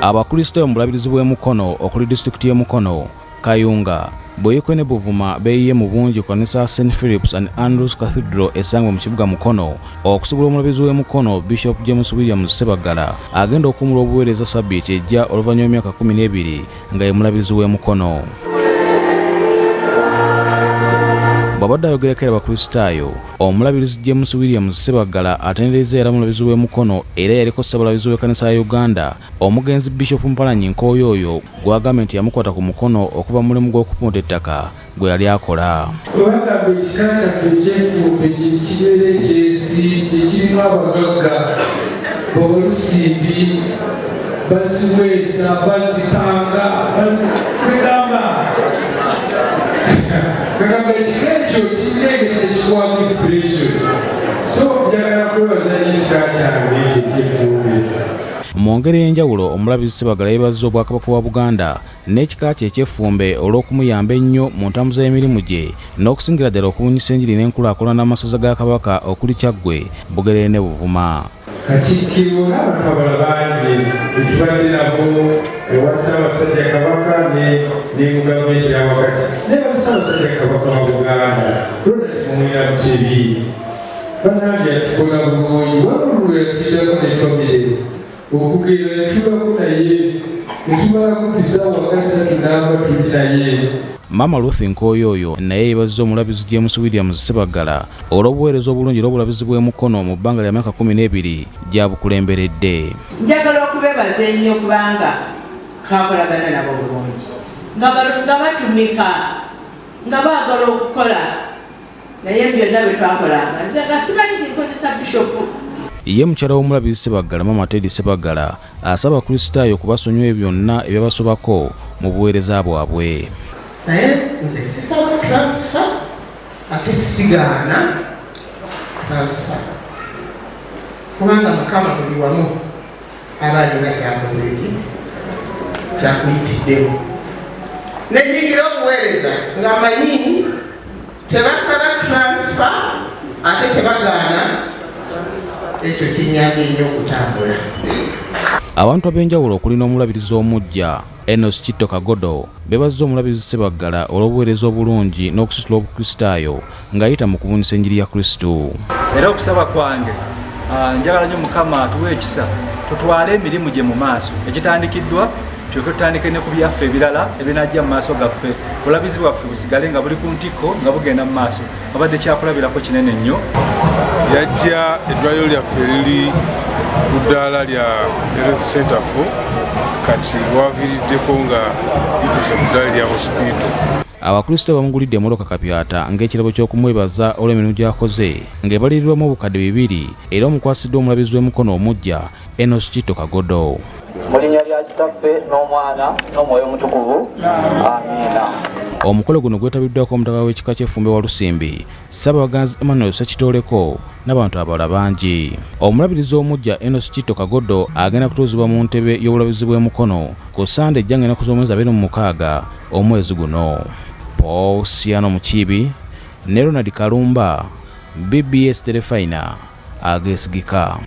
Abakristaayo Omulabirizi bw'e Mukono okuli disitulikiti y'e Mukono, Kayunga, Boyikwe ne Buvuma beeyiye mu bungi ku kanisa St. Philip's and Andrews Cathedral esangwa mu kibuga Mukono okusobola Omulabirizi w'e Mukono Bishop James Williams Ssebaggala agenda okumula obuweereza sabbiiti ejja oluvannyuma myaka 12 nga ye Mulabirizi w'e Mukono. Bw'abadde ayogerekera Abakristaayo, Omulabirizi James Williams Ssebaggala atenderezza era Mulabirizi w'e Mukono era yaliko Ssabalabizi w'ekkanisa ya Uganda omugenzi Bishop Mpalanyi Nkooyooyo gw'agambye nti yamukwata ku mukono okuva mu mulimu gw'okupunta ettaka gwe yali akola. Olwagamba ekika kyaffe ekyefumbe kibeera ekyesi kyekirimu abagagga Bamusiibudde basiweesa bazipanga kwegamba kakava ekika ekyo kinegedde kikuwamu inspiration. So njagala kwebaza n'ekika kyange ekyo ekyefumbe. Mu ngeri ey'enjawulo Omulabirizi Ssebaggala yeebazizza Obwakabaka bwa Buganda n'ekika kye eky'effumbe olw'okumuyamba ennyo mu ntambuza y'emirimu gye n'okusingira ddala okubunyisa enjiri n'enkulaakulana n'amasaza ga Kabaka okuli Kyaggwe, Bugerere ne Buvuma. Katikkiro n'abantu abalala bangi betubadde nabo ewa Ssaabasajja Kabaka ne Mugavumenti ya wakati ne Ssaabasajja Kabaka wa Buganda Ronald Muwina Mutebi bannange yatukola bulungi wabula yatuyitako ne famire okugenda netulako naye netumala kumpisa wakasatu n'aba tuli naye. Mama Ruth Nkooyooyo naye yeebazizza Omulabirizi James Williams Ssebaggala olw'obuweereza obulungi n'obulabizi bw'e Mukono mu bbanga lya myaka 12 gy'abukulemberedde. Njagala okubeebaza ennyo kubanga twakolagana nabo bulungi nga batumika nga baagala okukola naye byonna bye twakolanga nze nga simanyi nkozesa bishopu. Ye mukyala w'Omulabirizi Ssebaggala Mama Teddy Ssebaggala asaba Abakristaayo kubasonyiwa byonna ebyabasobako mu buweereza bwabwe. Naye nze sisaba transfer ate sigaana transfer kubanga Mukama buli wamu aba alina kyakoze eki kyakuyitiddemu. Nenyigira obuweereza nga manyiini tebasaba transfer ate tebagaana ekyo kinyambye ennyo okutambula. Abantu ab'enjawulo okuli n'Omulabirizi omuggya Enos Kitto Kagodo beebazizza Omulabirizi Ssebaggala olw'obuweereza obulungi n'okusitula Obukristaayo ng'ayita mu kubunyisa enjiri ya Kristo. Era okusaba kwange njagala nnyo Mukama atuwe ekisa tutwale emirimu gye mu maaso ekitandikiddwa tulyoke tutandike ne ku byaffe ebirala ebinajja mu maaso gaffe obulabizi bwaffe busigale nga buli ku ntikko nga bugenda mu maaso abadde kyakulabirako kinene nnyo. Yajja eddwaliro lyaffe eriri ku ddaala lya Health Center kati waviiriddeko nga lituuse ku ddaala lya hospital. Abakristaayo bamugulidde emmotoka kapyata ng'ekirabo ky'okumwebaza olw'emirimu gy'akoze ng'ebalirirwamu obukadde 2 era omukwasiddwa Omulabirizi w'e Mukono omuggya Enos Kitto Kagodo. Mu linnya lya Kitaffe n'Omwana n'Omwoyo Omutukuvu. Amiina. Omukolo guno gwetabiddwako omutaka w'ekika ky'effumbe wa Lusimbi, Ssaabaganzi Emmanuel Ssekitooleko n'abantu abalala bangi. Omulabirizi omuggya Enos Kitto Kagodo agenda kutuuzibwa mu ntebe y'obulabizi bw'e Mukono ku Sande ejjanga ennaku z'omwezi 26 omwezi guno. Paul Siano Mukiibi ne Ronald Kalumba, BBS Terefayina, Ageesigika.